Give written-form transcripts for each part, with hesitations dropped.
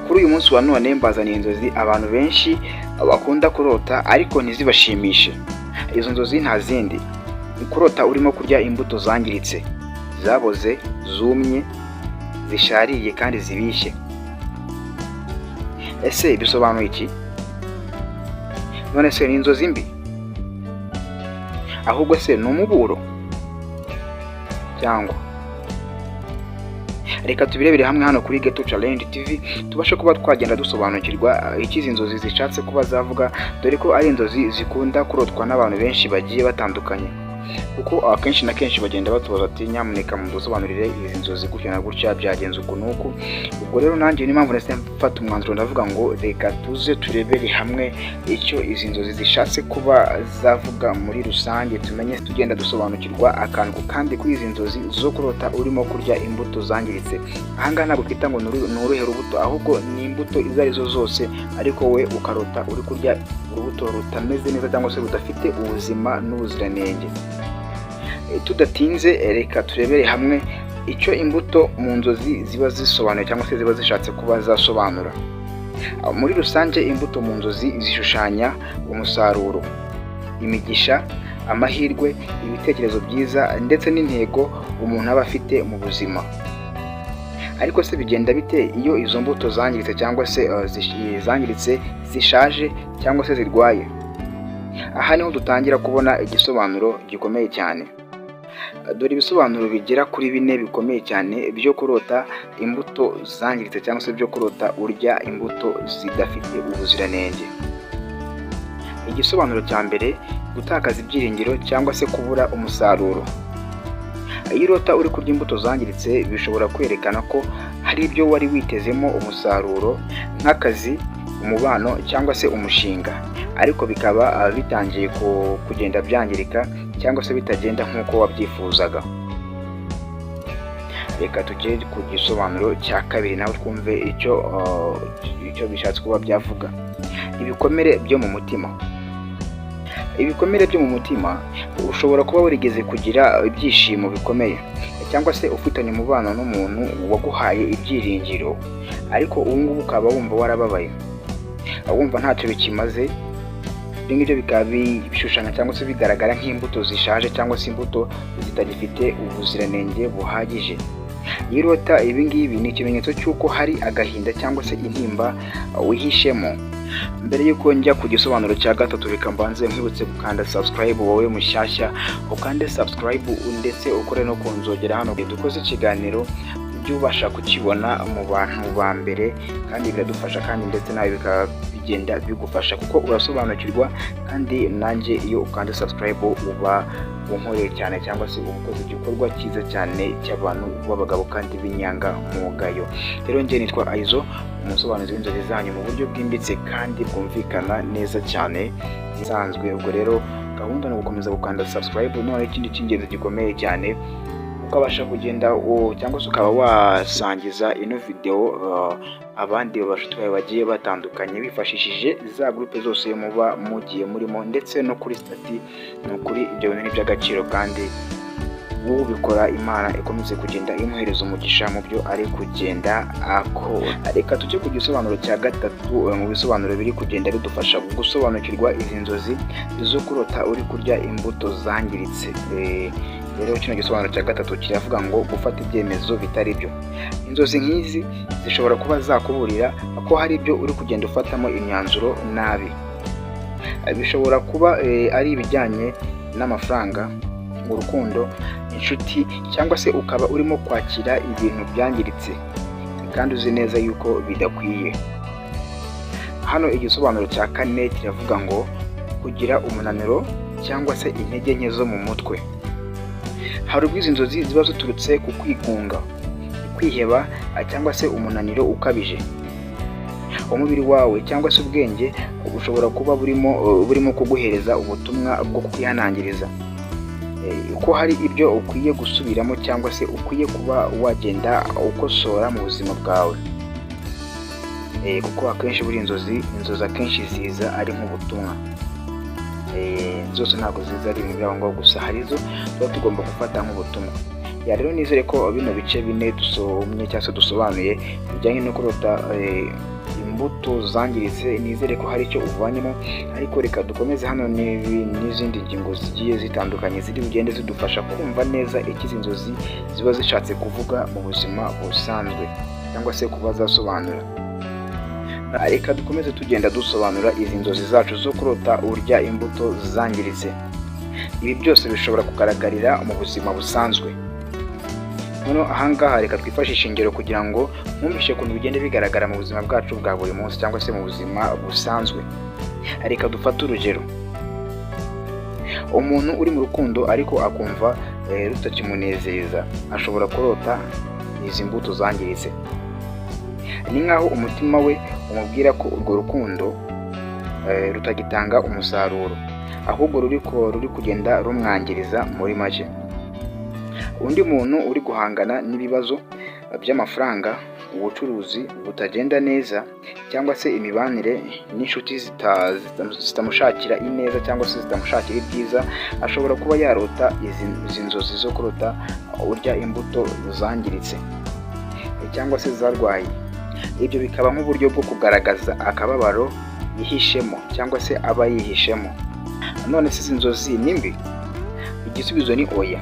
Kuri uyu munsi wa none mbazaniye inzozi abantu benshi bakunda kurota ariko ntizibashimishe. Izo nzozi nta zindi, ni kurota urimo kurya imbuto zangiritse, zaboze, zumye, zishariye kandi zibishye. Ese bisobanuye iki? None se ni inzozi mbi? Ahubwo se ni umuburo? Cyangwa reka tubirebere hamwe hano kuri Geto Challenge TV, tubashe kuba twagenda dusobanukirwa icyo izi nzozi zishatse kuba zavuga, dore ko ari inzozi zikunda kurotwa n'abantu benshi bagiye batandukanye, kuko akenshi na kenshi bagenda batubaza ati nyamuneka mudusobanurire izi nzozi gutya na gutya byagenze uku n'uku. Ubwo rero nanjye niyo mpamvu nahise mfata umwanzuro ndavuga ngo reka tuze turebere hamwe icyo izi nzozi zishatse kuba zavuga muri rusange, tumenye tugenda dusobanukirwa akantu kandi kuri izi nzozi zo kurota urimo kurya imbuto zangiritse. Ahangaha ntabwo twita ngo ni uruhe rubuto, ahubwo ni imbuto izo arizo zose, ariko we ukarota uri kurya urubuto rutameze neza cyangwa se rudafite ubuzima n'ubuziranenge. Tudatinze reka turebere hamwe icyo imbuto mu nzozi ziba zisobanuye cyangwa se ziba zishatse kuba zasobanura. Muri rusange imbuto mu nzozi zishushanya umusaruro, imigisha, amahirwe, ibitekerezo byiza ndetse n'intego umuntu aba afite mu buzima. Ariko se bigenda bite iyo izo mbuto zangiritse cyangwa se zangiritse, zishaje cyangwa se zirwaye? Aha niho dutangira kubona igisobanuro gikomeye cyane. Dore ibisobanuro bigera kuri 4 bikomeye cyane byo kurota imbuto zangiritse cyangwa se byo kurota urya imbuto zidafite ubuziranenge. Igisobanuro cya mbere, gutakaza ibyiringiro cyangwa se kubura umusaruro. Iyo urota uri kurya imbuto zangiritse bishobora kwerekana ko hari ibyo wari witezemo umusaruro, nk'akazi, umubano cyangwa se umushinga, ariko bikaba bitangiye kugenda byangirika cyangwa se bitagenda nk'uko wabyifuzaga. Reka tujye ku gisobanuro cya kabiri nawe twumve icyo bishatse kuba byavuga. Ibikomere byo mu mutima. Ibikomere byo mu mutima, ushobora kuba warigeze kugira ibyishimo bikomeye cyangwa se ufitanye umubano n'umuntu waguhaye ibyiringiro, ariko ubu ngubu ukaba wumva warababaye, wumva ntacyo bikimaze. Ibyo ngibyo bikaba bishushanya cyangwa se bigaragara nk'imbuto zishaje cyangwa se imbuto zitagifite ubuziranenge buhagije. Iyo urota ibi ngibi ni ikimenyetso cy'uko hari agahinda cyangwa se intimba wihishemo. Mbere y'uko njya ku gisobanuro cya gatatu, reka mbanze nkwibutse gukanda subscribe wowe mushyashya, ukande subscribe ndetse ukore no kunzogera hano dukoze ikiganiro ujye ubasha kukibona mu bantu ba mbere, kandi biradufasha kandi ndetse nawe bikaba bigenda bigufasha kuko urasobanukirwa, kandi nanjye iyo ukanda subscribe uba unkoreye cyane cyangwa se ukoze igikorwa cyiza cyane cy'abantu b'abagabo kandi b'inyanga mugayo. Rero njye nitwa Aizo, umusobanuzi w'inzozi zanyu mu buryo bwimbitse kandi bwumvikana neza cyane bisanzwe. Ubwo rero gahunda ni ugukomeza gukanda subscribe, none ikindi cy'ingenzi gikomeye cyane ukabasha kugenda cyangwa se ukaba wasangiza ino video abandi bashuti bawe bagiye batandukanye bifashishije za groupe zose muba mugiye murimo, ndetse no kuri stati. Ni ukuri ibyo bintu ni by'agaciro kandi ubikora Imana ikomeze kugenda imuhereza umugisha mu byo ari kugenda akora. Reka tujye ku gisobanuro cya gatatu mu bisobanuro biri kugenda bidufasha gusobanukirwa izi nzozi zo kurota uri kurya imbuto zangiritse. Rero kino gisobanuro cya gatatu kiravuga ngo gufata ibyemezo bitari byo. Inzozi nk'izi zishobora kuba zakuburira ko hari ibyo uri kugenda ufatamo imyanzuro nabi. Bishobora kuba ari ibijyanye n'amafaranga, urukundo, inshuti, cyangwa se ukaba urimo kwakira ibintu byangiritse kandi uzi neza yuko bidakwiye. Hano igisobanuro cya kane kiravuga ngo kugira umunaniro cyangwa se intege nke zo mu mutwe. Hari ubwo izi nzozi ziba ziturutse ku kwigunga, kwiheba cyangwa se umunaniro ukabije. Umubiri wawe cyangwa se ubwenge ushobora kuba burimo kuguhereza ubutumwa bwo kwihanangiriza, ko hari ibyo ukwiye gusubiramo cyangwa se ukwiye kuba wagenda ukosora mu buzima bwawe. Kuko akenshi buri inzozi akenshi ziza ari nk'ubutumwa. Zose ntabwo ziza ari ibintu by'aho ngaho gusa, hari izo tuba tugomba gufata nk'ubutumwa. Ya rero nizere ko bino bice bine dusomye cyangwa se dusobanuye bijyanye no kurota imbuto zangiritse, nizere ko hari icyo uvanyemo, ariko reka dukomeze hano n'izindi ngingo zigiye zitandukanye ziri bugende zidufasha kumva neza icyo izi nzozi ziba zishatse kuvuga mu buzima busanzwe cyangwa se kuba zasobanura. Reka dukomeze tugenda dusobanura izi nzozi zacu zo kurota urya imbuto zangiritse. Ibi byose bishobora kugaragarira mu buzima busanzwe. Noneho ahangaha reka twifashishe ingero kugira ngo mwumvishe ukuntu bigenda bigaragara mu buzima bwacu bwa buri munsi cyangwa se mu buzima busanzwe. Reka dufate urugero. Umuntu uri mu rukundo ariko akumva rutakimunezeza, ashobora kurota izi mbuto zangiritse. Ni nk'aho umutima we umubwira ko urwo rukundo rutagitanga umusaruro, ahubwo ruri kugenda rumwangiriza muri make. Undi muntu uri guhangana n'ibibazo by'amafaranga, ubucuruzi butagenda neza, cyangwa se imibanire n'inshuti zitamushakira ineza cyangwa se zitamushakira ibyiza, ashobora kuba yarota izi nzozi zo kurota urya imbuto zangiritse cyangwa se zarwaye. Ibyo bikaba nk'uburyo bwo kugaragaza akababaro yihishemo cyangwa se aba yihishemo. None se izi nzozi ni mbi? Igisubizo ni oya.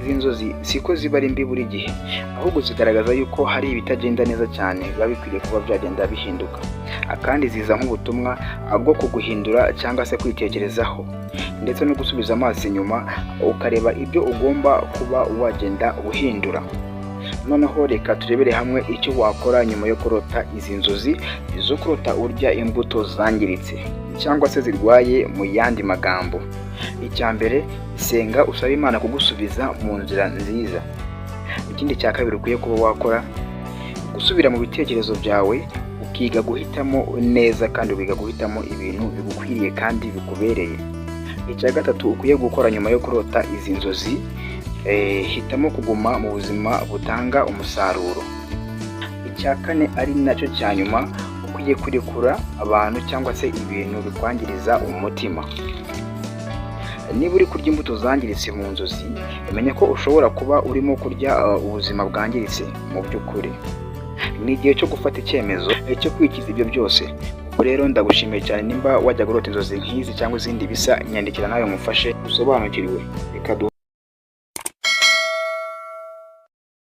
Izi nzozi siko ziba ari mbi buri gihe, ahubwo zigaragaza yuko hari ibitagenda neza cyane biba bikwiriye kuba byagenda bihinduka, kandi ziza nk'ubutumwa bwo kuguhindura cyangwa se kwitekerezaho, ndetse no gusubiza amaso inyuma ukareba ibyo ugomba kuba wagenda uhindura. Noneho reka turebere hamwe icyo wakora nyuma yo kurota izi nzozi zo kurota urya imbuto zangiritse cyangwa se zirwaye. Mu yandi magambo, icya mbere, senga usaba Imana kugusubiza mu nzira nziza. Ikindi cya kabiri ukwiye kuba wakora, gusubira mu bitekerezo byawe, ukiga guhitamo neza kandi ukiga guhitamo ibintu bigukwiriye kandi bikubereye. Icya gatatu ukwiye gukora nyuma yo kurota izi nzozi, hitamo kuguma mu buzima butanga umusaruro. Icya kane ari nacyo cya nyuma, ukwiye kurekura abantu cyangwa se ibintu bikwangiriza umutima. Niba uri kurya imbuto zangiritse mu nzozi, umenye ko ushobora kuba urimo kurya ubuzima bwangiritse mu by'ukuri. Ni igihe cyo gufata icyemezo cyo kwikiza ibyo byose. Ubwo rero ndagushimiye cyane nimba wajya kurota inzozi nk'izi cyangwa izindi bisa, nyandikira nawe mufashe usobanukirwe. Reka